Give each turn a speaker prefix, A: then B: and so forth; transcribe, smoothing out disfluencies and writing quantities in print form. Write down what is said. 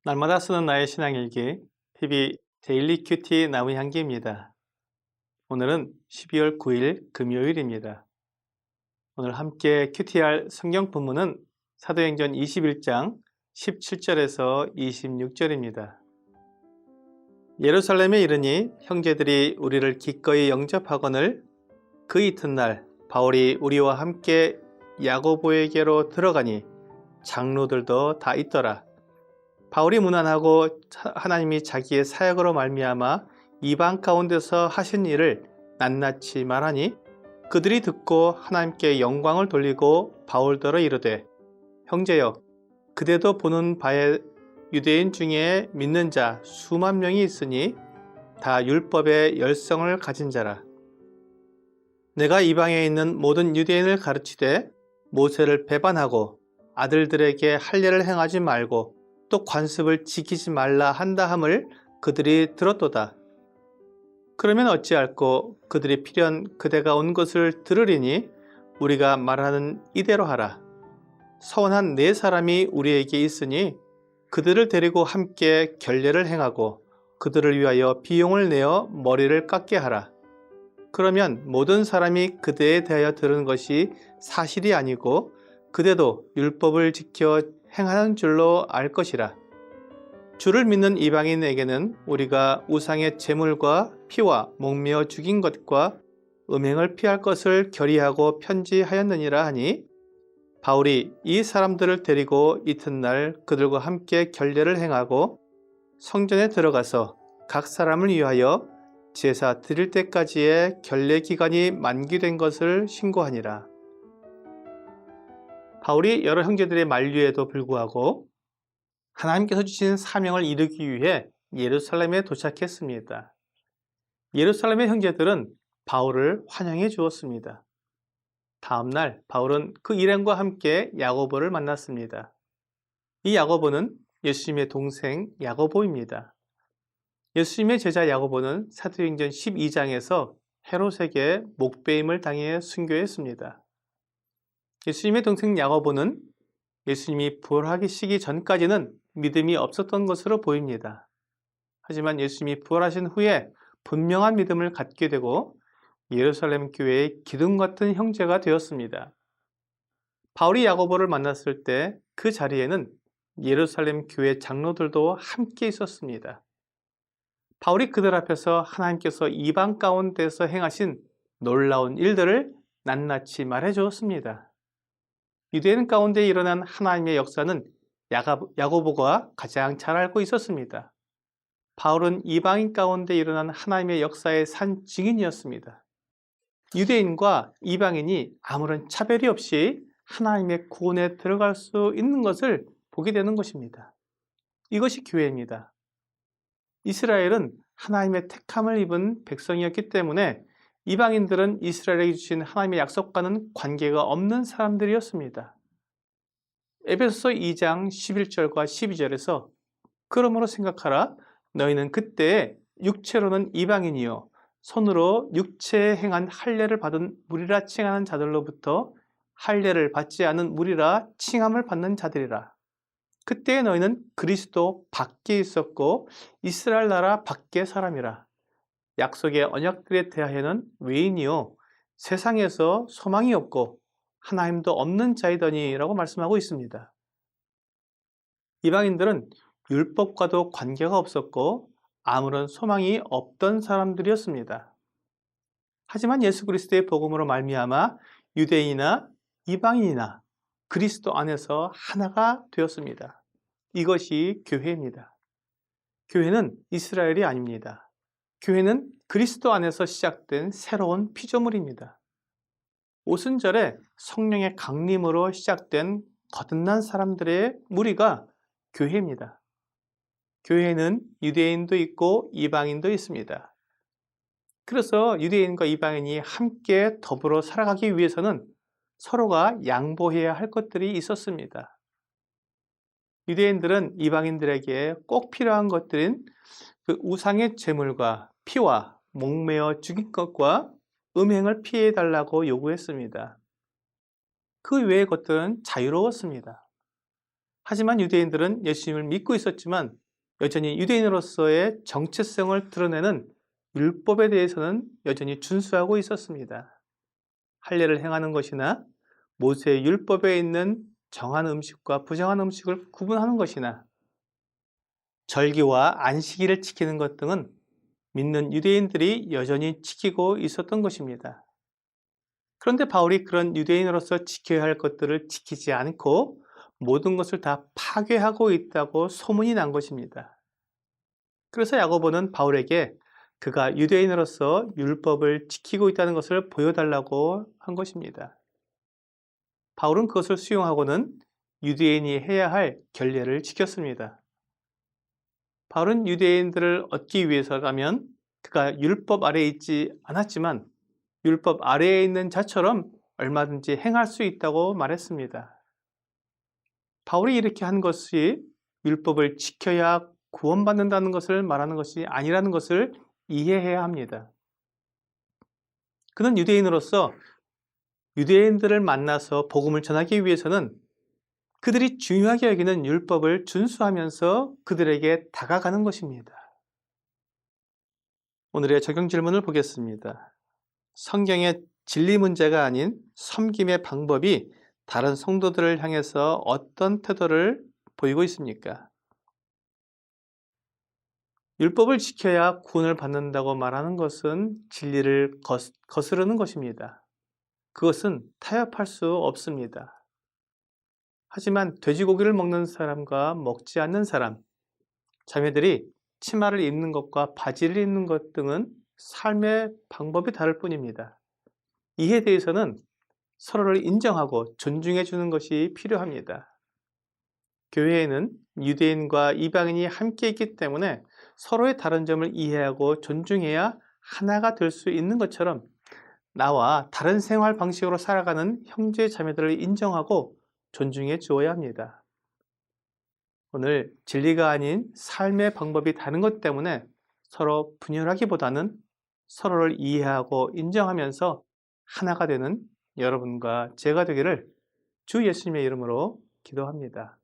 A: 날마다 쓰는 나의 신앙일기 TV 데일리 큐티 나무 향기입니다. 오늘은 12월 9일 금요일입니다. 오늘 함께 큐티할 성경 본문은 사도행전 21장 17절에서 26절입니다. 예루살렘에 이르니 형제들이 우리를 기꺼이 영접하거늘 그 이튿날 바울이 우리와 함께 야고보에게로 들어가니 장로들도 다 있더라. 바울이 문안하고 하나님이 자기의 사역으로 말미암아 이방 가운데서 하신 일을 낱낱이 말하니 그들이 듣고 하나님께 영광을 돌리고 바울더러 이르되 형제여 그대도 보는 바에 유대인 중에 믿는 자 수만 명이 있으니 다 율법의 열성을 가진 자라. 내가 이방에 있는 모든 유대인을 가르치되 모세를 배반하고 아들들에게 할례를 행하지 말고 또 관습을 지키지 말라 한다 함을 그들이 들었도다. 그러면 어찌할꼬 그들이 필연 그대가 온 것을 들으리니 우리가 말하는 이대로 하라. 서원한 네 사람이 우리에게 있으니 그들을 데리고 함께 결례를 행하고 그들을 위하여 비용을 내어 머리를 깎게 하라. 그러면 모든 사람이 그대에 대하여 들은 것이 사실이 아니고 그대도 율법을 지켜 행하는 줄로 알 것이라. 주를 믿는 이방인에게는 우리가 우상의 제물과 피와 목매어 죽인 것과 음행을 피할 것을 결의하고 편지하였느니라 하니 바울이 이 사람들을 데리고 이튿날 그들과 함께 결례를 행하고 성전에 들어가서 각 사람을 위하여 제사 드릴 때까지의 결례 기간이 만기된 것을 신고하니라. 바울이 여러 형제들의 만류에도 불구하고 하나님께서 주신 사명을 이루기 위해 예루살렘에 도착했습니다. 예루살렘의 형제들은 바울을 환영해 주었습니다. 다음 날 바울은 그 일행과 함께 야고보를 만났습니다. 이 야고보는 예수님의 동생 야고보입니다. 예수님의 제자 야고보는 사도행전 12장에서 헤롯에게 목베임을 당해 순교했습니다. 예수님의 동생 야고보는 예수님이 부활하시기 전까지는 믿음이 없었던 것으로 보입니다. 하지만 예수님이 부활하신 후에 분명한 믿음을 갖게 되고 예루살렘 교회의 기둥 같은 형제가 되었습니다. 바울이 야고보를 만났을 때 그 자리에는 예루살렘 교회 장로들도 함께 있었습니다. 바울이 그들 앞에서 하나님께서 이방 가운데서 행하신 놀라운 일들을 낱낱이 말해 주었습니다. 유대인 가운데 일어난 하나님의 역사는 야고보가 가장 잘 알고 있었습니다. 바울은 이방인 가운데 일어난 하나님의 역사의 산 증인이었습니다. 유대인과 이방인이 아무런 차별이 없이 하나님의 구원에 들어갈 수 있는 것을 보게 되는 것입니다. 이것이 교회입니다. 이스라엘은 하나님의 택함을 입은 백성이었기 때문에 이방인들은 이스라엘에게 주신 하나님의 약속과는 관계가 없는 사람들이었습니다. 에베소서 2장 11절과 12절에서 그러므로 생각하라 너희는 그때에 육체로는 이방인이요 손으로 육체에 행한 할례를 받은 무리라 칭하는 자들로부터 할례를 받지 않은 무리라 칭함을 받는 자들이라. 그때에 너희는 그리스도 밖에 있었고 이스라엘 나라 밖의 사람이라. 약속의 언약들에 대하여는 외인이요 세상에서 소망이 없고 하나님도 없는 자이더니 라고 말씀하고 있습니다. 이방인들은 율법과도 관계가 없었고 아무런 소망이 없던 사람들이었습니다. 하지만 예수 그리스도의 복음으로 말미암아 유대인이나 이방인이나 그리스도 안에서 하나가 되었습니다. 이것이 교회입니다. 교회는 이스라엘이 아닙니다. 교회는 그리스도 안에서 시작된 새로운 피조물입니다. 오순절에 성령의 강림으로 시작된 거듭난 사람들의 무리가 교회입니다. 교회에는 유대인도 있고 이방인도 있습니다. 그래서 유대인과 이방인이 함께 더불어 살아가기 위해서는 서로가 양보해야 할 것들이 있었습니다. 유대인들은 이방인들에게 꼭 필요한 것들인 그 우상의 제물과 피와 목매어 죽인 것과 음행을 피해 달라고 요구했습니다. 그 외의 것들은 자유로웠습니다. 하지만 유대인들은 예수님을 믿고 있었지만 여전히 유대인으로서의 정체성을 드러내는 율법에 대해서는 여전히 준수하고 있었습니다. 할례를 행하는 것이나 모세의 율법에 있는 정한 음식과 부정한 음식을 구분하는 것이나 절기와 안식일을 지키는 것 등은 믿는 유대인들이 여전히 지키고 있었던 것입니다. 그런데 바울이 그런 유대인으로서 지켜야 할 것들을 지키지 않고 모든 것을 다 파괴하고 있다고 소문이 난 것입니다. 그래서 야고보는 바울에게 그가 유대인으로서 율법을 지키고 있다는 것을 보여달라고 한 것입니다. 바울은 그것을 수용하고는 유대인이 해야 할 결례를 지켰습니다. 바울은 유대인들을 얻기 위해서라면 그가 율법 아래에 있지 않았지만 율법 아래에 있는 자처럼 얼마든지 행할 수 있다고 말했습니다. 바울이 이렇게 한 것이 율법을 지켜야 구원받는다는 것을 말하는 것이 아니라는 것을 이해해야 합니다. 그는 유대인으로서 유대인들을 만나서 복음을 전하기 위해서는 그들이 중요하게 여기는 율법을 준수하면서 그들에게 다가가는 것입니다. 오늘의 적용 질문을 보겠습니다. 성경의 진리 문제가 아닌 섬김의 방법이 다른 성도들을 향해서 어떤 태도를 보이고 있습니까? 율법을 지켜야 구원을 받는다고 말하는 것은 진리를 거스르는 것입니다. 그것은 타협할 수 없습니다. 하지만 돼지고기를 먹는 사람과 먹지 않는 사람, 자매들이 치마를 입는 것과 바지를 입는 것 등은 삶의 방법이 다를 뿐입니다. 이에 대해서는 서로를 인정하고 존중해 주는 것이 필요합니다. 교회에는 유대인과 이방인이 함께 있기 때문에 서로의 다른 점을 이해하고 존중해야 하나가 될 수 있는 것처럼 나와 다른 생활 방식으로 살아가는 형제 자매들을 인정하고 존중해 주어야 합니다. 오늘 진리가 아닌 삶의 방법이 다른 것 때문에 서로 분열하기보다는 서로를 이해하고 인정하면서 하나가 되는 여러분과 제가 되기를 주 예수님의 이름으로 기도합니다.